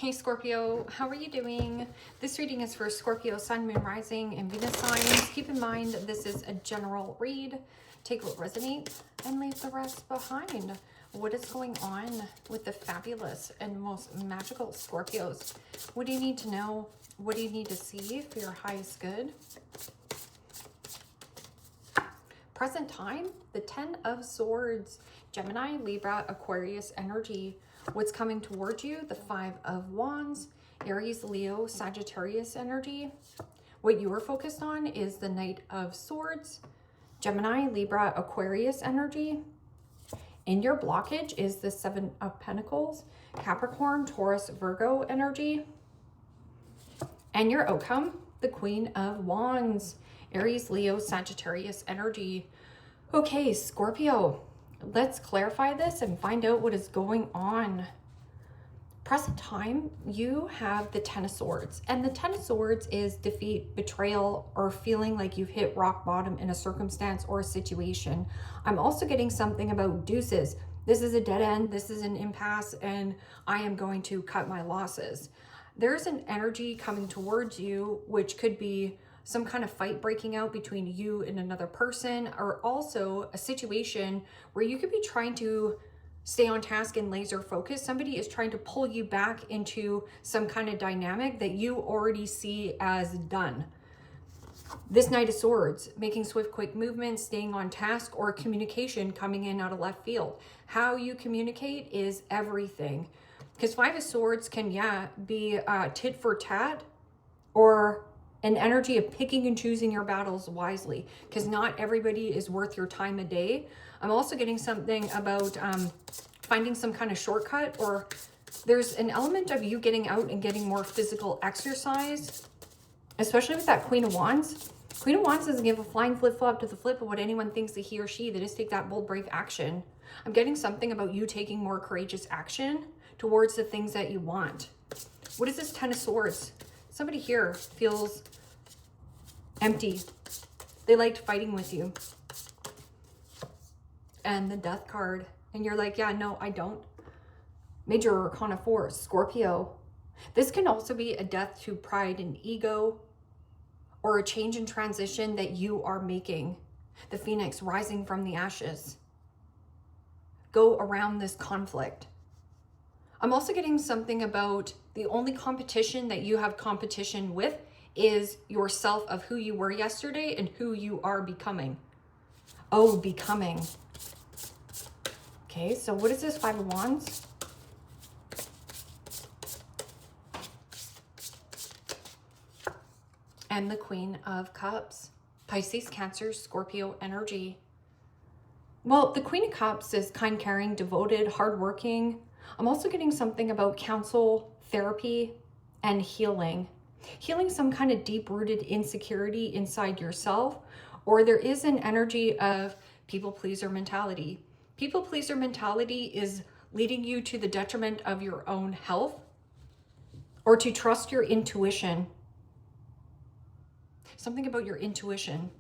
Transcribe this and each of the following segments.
Hey Scorpio, how are you doing? This reading is for Scorpio, Sun, Moon, Rising, and Venus signs. Keep in mind this is a general read. Take what resonates and leave the rest behind. What is going on with the fabulous and most magical Scorpios? What do you need to know? What do you need to see for your highest good? Present time, the 10 of Swords, Gemini, Libra, Aquarius energy. What's coming towards you? The 5 of Wands, Aries, Leo, Sagittarius energy. What you are focused on is the Knight of Swords, Gemini, Libra, Aquarius energy. In your blockage is the 7 of Pentacles, Capricorn, Taurus, Virgo energy. And your outcome, the Queen of Wands, Aries, Leo, Sagittarius energy. Okay, Scorpio, let's clarify this and find out what is going on. Present time, you have the 10 of Swords, and the 10 of Swords is defeat, betrayal, or feeling like you've hit rock bottom in a circumstance or a situation. I'm also getting something about deuces. This is a dead end, this is an impasse, and I am going to cut my losses. There's an energy coming towards you, which could be some kind of fight breaking out between you and another person, or also a situation where you could be trying to stay on task and laser focus. Somebody is trying to pull you back into some kind of dynamic that you already see as done. This Knight of Swords, making swift, quick movements, staying on task, or communication coming in out of left field. How you communicate is everything. Because 5 of Swords can, be tit for tat, or an energy of picking and choosing your battles wisely, because not everybody is worth your time a day. I'm also getting something about finding some kind of shortcut, or there's an element of you getting out and getting more physical exercise, especially with that Queen of Wands. Queen of Wands doesn't give a flying flip-flop to the flip of what anyone thinks that he or she, that is take that bold, brave action. I'm getting something about you taking more courageous action towards the things that you want. What is this 10 of Swords? Somebody here feels empty. They liked fighting with you. And the Death card. And you're like, yeah, no, I don't. Major Arcana 4, Scorpio. This can also be a death to pride and ego, or a change in transition that you are making. The Phoenix rising from the ashes. Go around this conflict. I'm also getting something about the only competition that you have competition with is yourself, of who you were yesterday and who you are becoming. Oh, becoming. Okay, so what is this 5 of Wands? And the Queen of Cups. Pisces, Cancer, Scorpio energy. Well, the Queen of Cups is kind, caring, devoted, hardworking. I'm also getting something about counsel, therapy, and healing. Healing some kind of deep-rooted insecurity inside yourself, or there is an energy of people-pleaser mentality. People-pleaser mentality is leading you to the detriment of your own health, or to trust your intuition. Something about your intuition.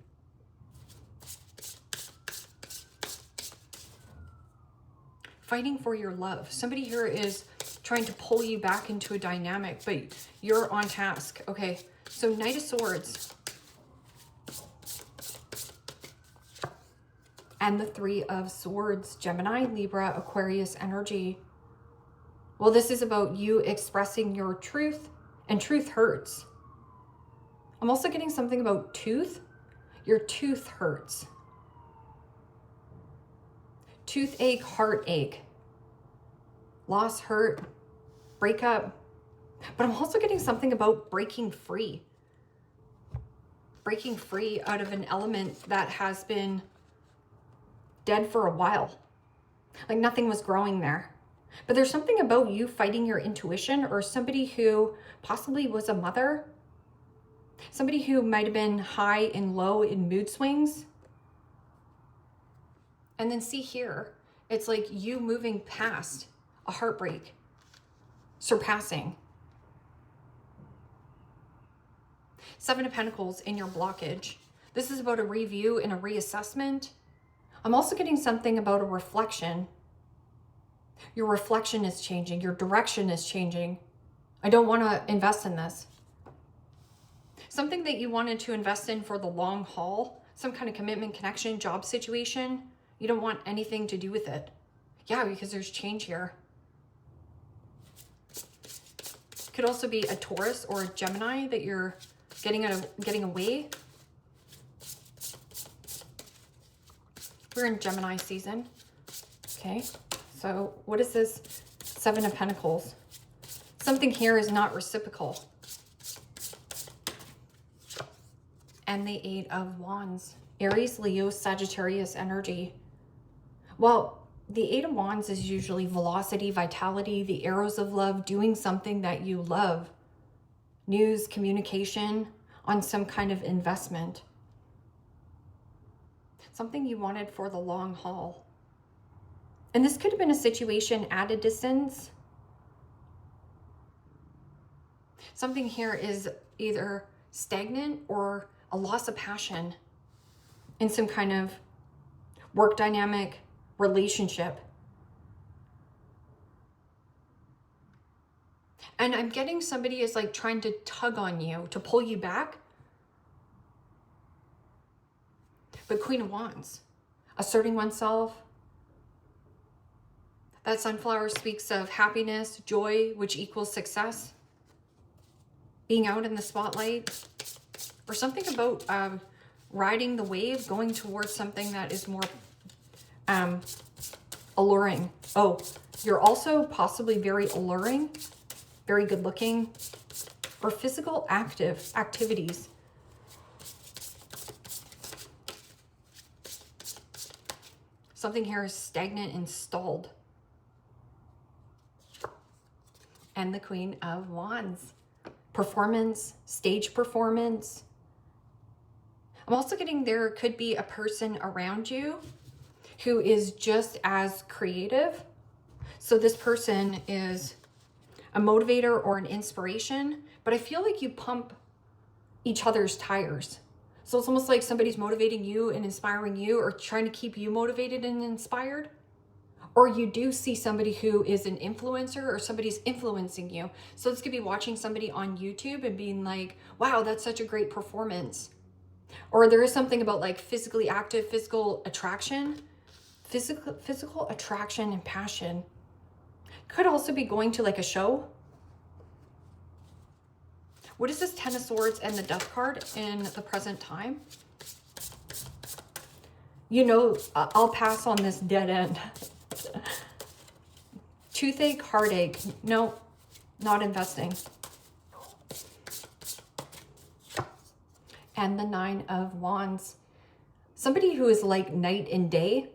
Fighting for your love. Somebody here is trying to pull you back into a dynamic, but you're on task. Okay, so Knight of Swords. And the 3 of Swords, Gemini, Libra, Aquarius energy. Well, this is about you expressing your truth, and truth hurts. I'm also getting something about tooth. Your tooth hurts. Toothache, heartache, loss, hurt, breakup. But I'm also getting something about breaking free. Breaking free out of an element that has been dead for a while. Like nothing was growing there. But there's something about you fighting your intuition, or somebody who possibly was a mother. Somebody who might have been high and low in mood swings. And then see here, it's like you moving past a heartbreak, surpassing. 7 of Pentacles in your blockage. This is about a review and a reassessment. I'm also getting something about a reflection. Your reflection is changing. Your direction is changing. I don't want to invest in this. Something that you wanted to invest in for the long haul, some kind of commitment, connection, job situation. You don't want anything to do with it. Yeah, because there's change here. Could also be a Taurus or a Gemini that you're getting away. We're in Gemini season. Okay, so what is this? Seven of Pentacles. Something here is not reciprocal. And the Eight of Wands. Aries, Leo, Sagittarius energy. Well, the Eight of Wands is usually velocity, vitality, the arrows of love, doing something that you love. News, communication, on some kind of investment. Something you wanted for the long haul. And this could have been a situation at a distance. Something here is either stagnant or a loss of passion in some kind of work dynamic, relationship. And I'm getting somebody is like trying to tug on you, to pull you back. But Queen of Wands, asserting oneself. That sunflower speaks of happiness, joy, which equals success. Being out in the spotlight. Or something about riding the wave, going towards something that is more alluring. Oh, you're also possibly very alluring, very good looking, or physical activities. Something here is stagnant and stalled. And the Queen of Wands. Performance, stage performance. I'm also getting there could be a person around you who is just as creative. So this person is a motivator or an inspiration, but I feel like you pump each other's tires. So it's almost like somebody's motivating you and inspiring you, or trying to keep you motivated and inspired. Or you do see somebody who is an influencer, or somebody's influencing you. So this could be watching somebody on YouTube and being like, wow, that's such a great performance. Or there is something about like physically active, physical attraction and passion. Could also be going to like a show. What is this Ten of Swords and the Death card in the present time? You know, I'll pass on this dead end. Toothache, heartache. No, not investing. And the Nine of Wands. Somebody who is like night and day,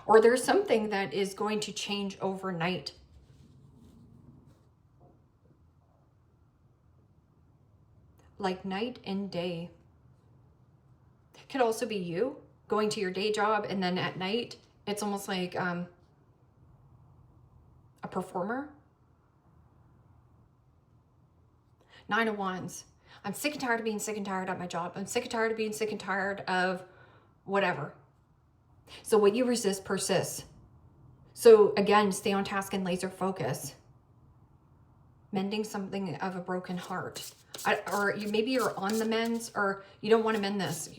or there's something that is going to change overnight. Like night and day. Could also be you going to your day job, and then at night, it's almost like a performer. Nine of Wands. I'm sick and tired of being sick and tired at my job. I'm sick and tired of being sick and tired of whatever. So what you resist persists. So again, stay on task and laser focus. Mending something of a broken heart. Maybe you're on the mends, or you don't want to mend this.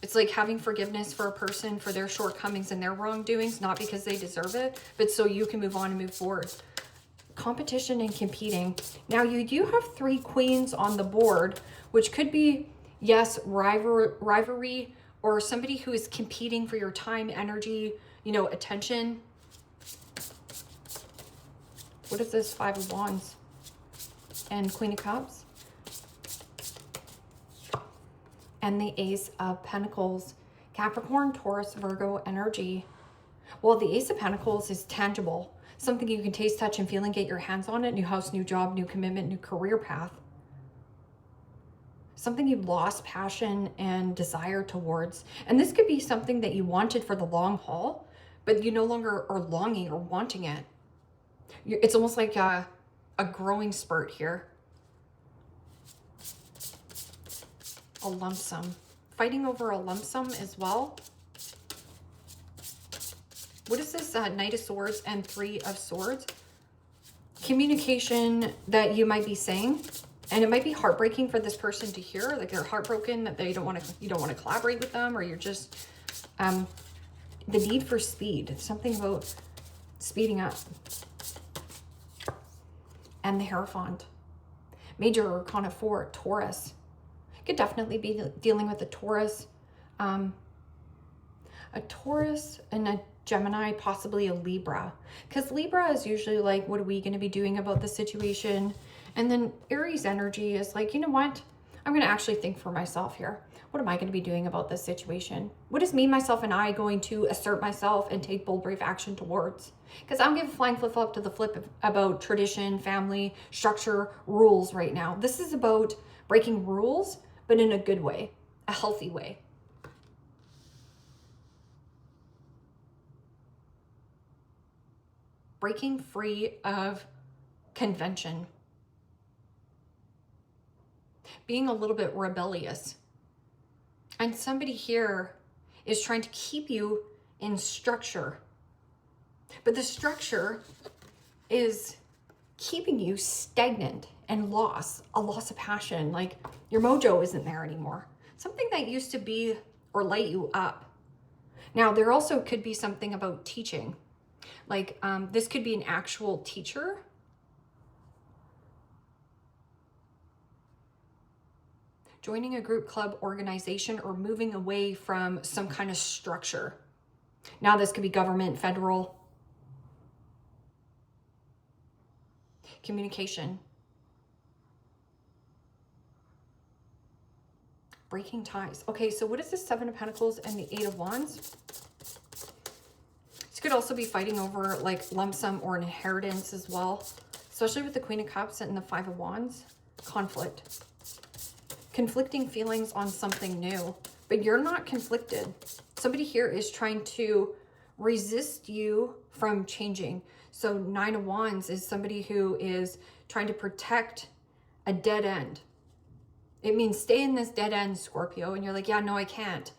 It's like having forgiveness for a person for their shortcomings and their wrongdoings, not because they deserve it, but so you can move on and move forward. Competition and competing. Now you do have 3 queens on the board, which could be, yes, rivalry, or somebody who is competing for your time, energy, you know, attention. What is this? 5 of Wands and Queen of Cups. And the Ace of Pentacles. Capricorn, Taurus, Virgo energy. Well, the Ace of Pentacles is tangible. Something you can taste, touch, and feel and get your hands on it. New house, new job, new commitment, new career path. Something you've lost passion and desire towards. And this could be something that you wanted for the long haul, but you no longer are longing or wanting it. It's almost like a growing spurt here. A lump sum. Fighting over a lump sum as well. What is this? Knight of Swords and 3 of Swords. Communication that you might be saying, and it might be heartbreaking for this person to hear, like they're heartbroken that you don't want to collaborate with them, or you're just the need for speed, something about speeding up. And the Hierophant, Major Arcana 4, Taurus. Could definitely be dealing with a Taurus and a Gemini, possibly a Libra, because Libra is usually like, what are we going to be doing about the situation? And then Aries energy is like, you know what, I'm going to actually think for myself here. What am I going to be doing about this situation? What is me, myself, and I going to assert myself and take bold, brave action towards? Because I'm giving flying flip-flop to the flip about tradition, family, structure, rules right now. This is about breaking rules, but in a good way, a healthy way. Breaking free of convention. Being a little bit rebellious. And somebody here is trying to keep you in structure. But the structure is keeping you stagnant and a loss of passion. Like your mojo isn't there anymore. Something that used to be or light you up. Now, there also could be something about teaching. Like this could be an actual teacher. Joining a group, club, organization, or moving away from some kind of structure. Now this could be government, federal. Communication. Breaking ties. Okay, so what is the Seven of Pentacles and the Eight of Wands? This could also be fighting over like lump sum or an inheritance as well, especially with the Queen of Cups and the Five of Wands. Conflict. Conflicting feelings on something new, but you're not conflicted. Somebody here is trying to resist you from changing. So Nine of Wands is somebody who is trying to protect a dead end. It means stay in this dead end, Scorpio. And you're like, yeah, no, I can't.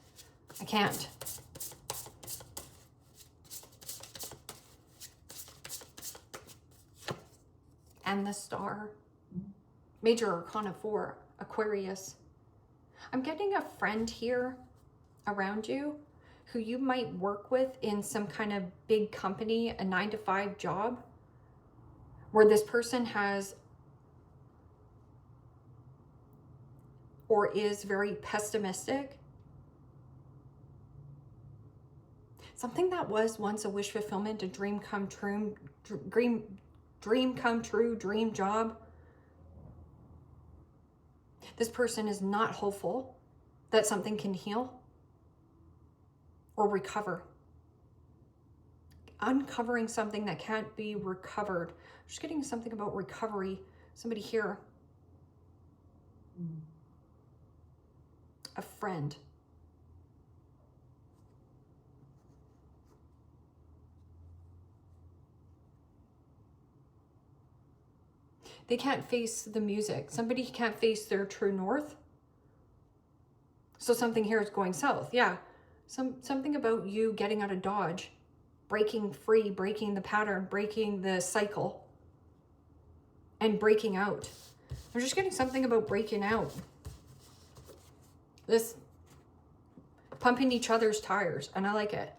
I can't. And the Star. Major Arcana 4, Aquarius. I'm getting a friend here around you who you might work with in some kind of big company, a 9-to-5 job, where this person has or is very pessimistic. Something that was once a wish fulfillment, a dream come true, dream job. This person is not hopeful that something can heal or recover. Uncovering something that can't be recovered. I'm just getting something about recovery. Somebody here. A friend. They can't face the music. Somebody can't face their true north. So something here is going south. Yeah. Something about you getting out of Dodge, breaking free, breaking the pattern, breaking the cycle, and breaking out. I'm just getting something about breaking out. This pumping each other's tires, and I like it.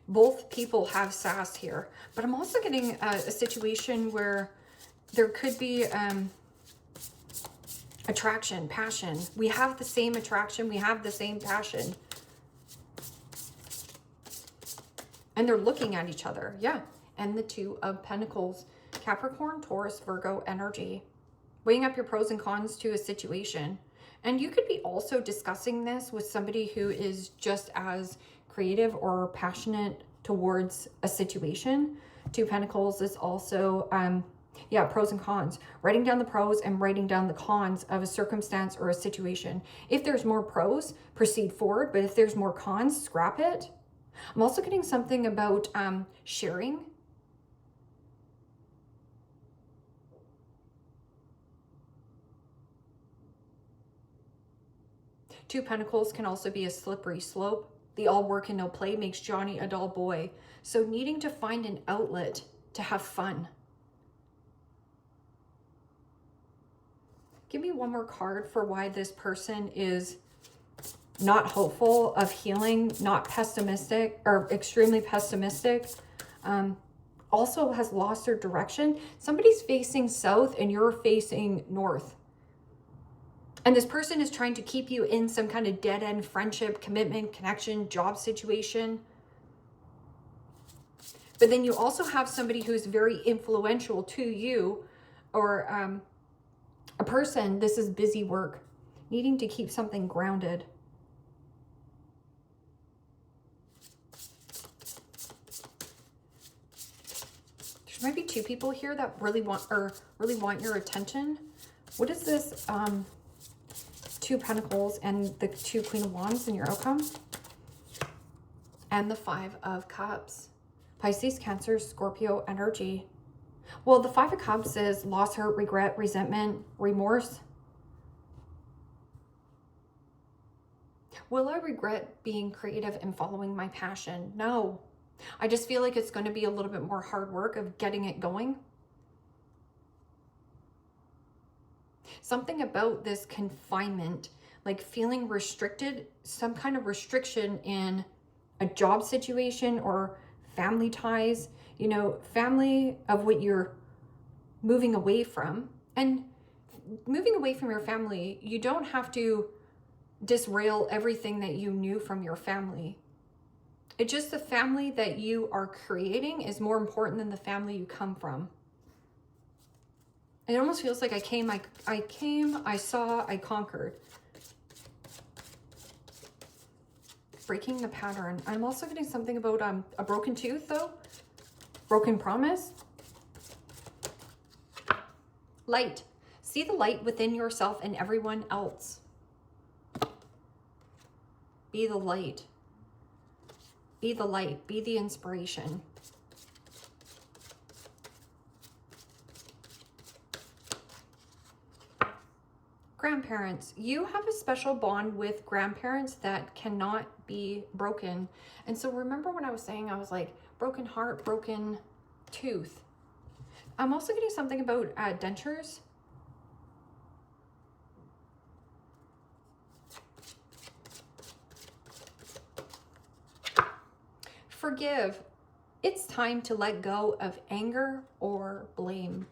Both people have sass here, but I'm also getting a situation where there could be attraction, passion. We have the same attraction. We have the same passion. And they're looking at each other. Yeah. And the Two of Pentacles. Capricorn, Taurus, Virgo energy. Weighing up your pros and cons to a situation. And you could be also discussing this with somebody who is just as creative or passionate towards a situation. Two of Pentacles is also, pros and cons. Writing down the pros and writing down the cons of a circumstance or a situation. If there's more pros, proceed forward. But if there's more cons, scrap it. I'm also getting something about sharing. Two of Pentacles can also be a slippery slope. The all work and no play makes Johnny a dull boy. So needing to find an outlet to have fun. Give me one more card for why this person is not hopeful of healing, not pessimistic, or extremely pessimistic. Also has lost their direction. Somebody's facing south and you're facing north. And this person is trying to keep you in some kind of dead-end friendship, commitment, connection, job situation. But then you also have somebody who's very influential to you, or a person, this is busy work, needing to keep something grounded. There might be two people here that really want your attention. What is this? Two Pentacles and the two Queen of Wands in your outcome. And the Five of Cups. Pisces, Cancer, Scorpio energy. Well, the Five of Cups is loss, hurt, regret, resentment, remorse. Will I regret being creative and following my passion? No. I just feel like it's going to be a little bit more hard work of getting it going. Something about this confinement, like feeling restricted, some kind of restriction in a job situation or family ties, you know, family of what you're moving away from. And moving away from your family, you don't have to disrail everything that you knew from your family. It's just the family that you are creating is more important than the family you come from. It almost feels like I came, I saw, I conquered. Breaking the pattern. I'm also getting something about a broken tooth though. Broken promise. Light. See the light within yourself and everyone else. Be the light. Be the light. Be the inspiration. Grandparents, you have a special bond with grandparents that cannot be broken. And so remember when I was saying, I was like, broken heart, broken tooth. I'm also getting something about dentures. Forgive. It's time to let go of anger or blame.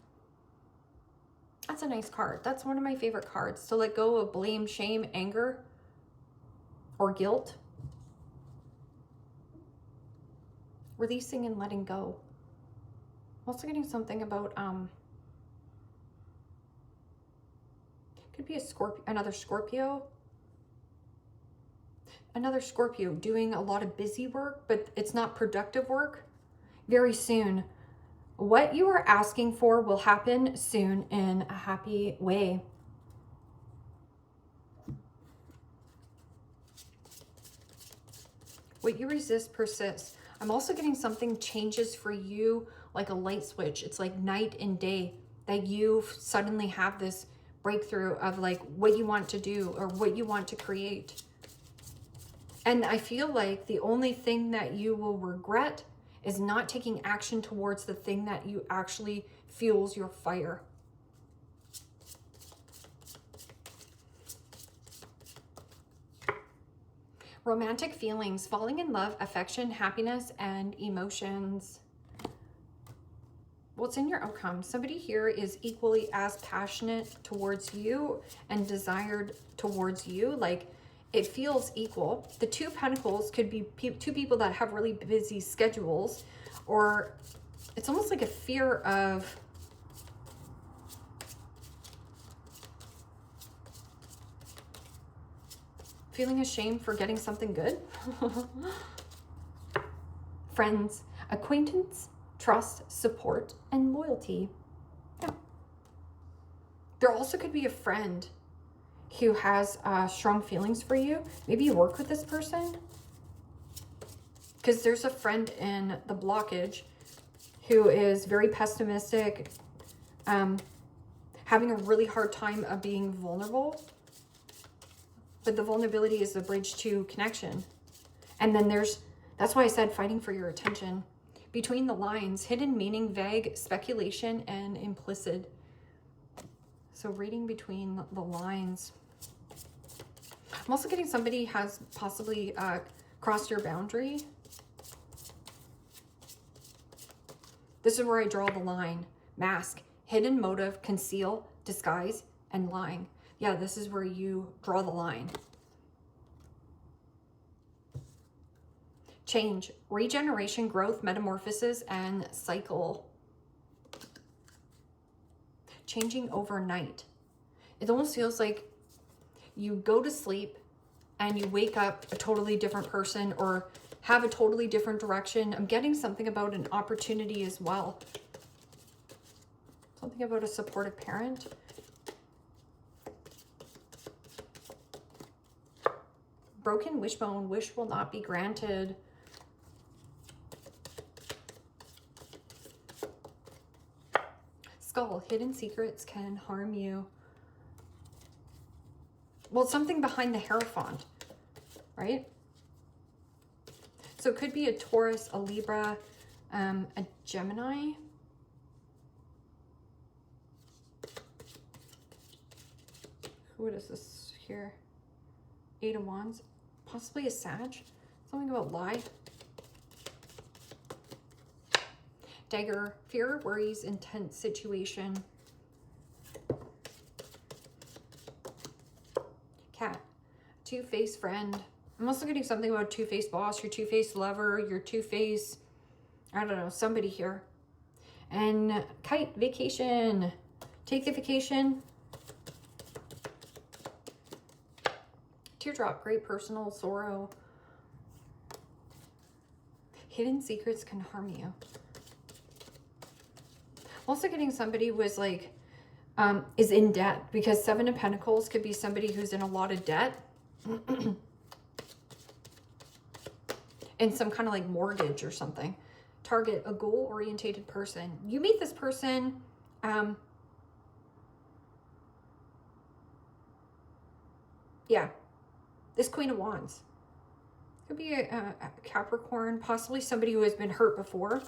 That's a nice card. That's one of my favorite cards. To let go of blame, shame, anger, or guilt. Releasing and letting go. I'm also getting something about, could be a Scorpio, another Scorpio. Another Scorpio doing a lot of busy work, but it's not productive work. Very soon. What you are asking for will happen soon in a happy way. What you resist persists. I'm also getting something changes for you like a light switch. It's like night and day that you suddenly have this breakthrough of like what you want to do or what you want to create. And I feel like the only thing that you will regret is not taking action towards the thing that you actually fuels your fire. Romantic feelings, falling in love, affection, happiness, and emotions. What's in your outcome? Somebody here is equally as passionate towards you and desired towards you. Like, it feels equal. The Two Pentacles could be two people that have really busy schedules, or it's almost like a fear of feeling ashamed for getting something good. Friends, acquaintance, trust, support, and loyalty. Yeah. There also could be a friend who has strong feelings for you. Maybe you work with this person. Because there's a friend in the blockage who is very pessimistic, having a really hard time of being vulnerable. But the vulnerability is the bridge to connection. And then that's why I said fighting for your attention. Between the lines, hidden meaning, vague speculation, and implicit. So reading between the lines. I'm also getting somebody has possibly crossed your boundary. This is where I draw the line. Mask, hidden motive, conceal, disguise, and lying. Yeah, this is where you draw the line. Change, regeneration, growth, metamorphosis, and cycle. Changing overnight. It almost feels like you go to sleep and you wake up a totally different person or have a totally different direction. I'm getting something about an opportunity as well. Something about a supportive parent. Broken wishbone, wish will not be granted. Skull, hidden secrets can harm you. Well, something behind the Hierophant, right? So it could be a Taurus, a Libra, a Gemini. What is this here? 8 of Wands. Possibly a Sag. Something about lie. Dagger, fear, worries, intense situation. Cat, two-faced friend. I'm also getting something about two-faced boss, your two-faced lover, your two-faced, I don't know, somebody here. And Kite, vacation. Take the vacation. Teardrop, great personal sorrow. Hidden secrets can harm you. Also getting somebody who is like, is in debt, because 7 of Pentacles could be somebody who's in a lot of debt. And some kind of like mortgage or something. Target, a goal-orientated person. You meet this person, yeah, this Queen of Wands. Could be a Capricorn, possibly somebody who has been hurt before.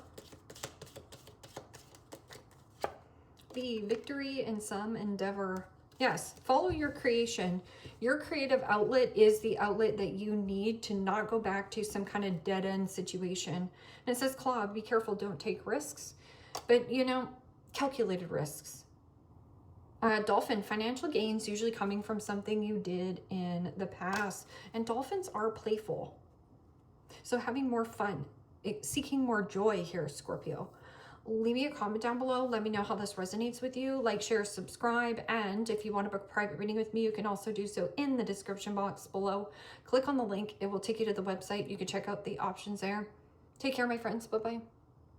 Be victory in some endeavor. Yes, follow your creation. Your creative outlet is the outlet that you need to not go back to some kind of dead-end situation. And it says, Claw, be careful, don't take risks. But, you know, calculated risks. Dolphin, financial gains usually coming from something you did in the past. And dolphins are playful. So having more fun, seeking more joy here, Scorpio. Leave me a comment down below. Let me know how this resonates with you. Like, share, subscribe. And if you want to book a private reading with me, you can also do so in the description box below. Click on the link. It will take you to the website. You can check out the options there. Take care, my friends. Bye-bye.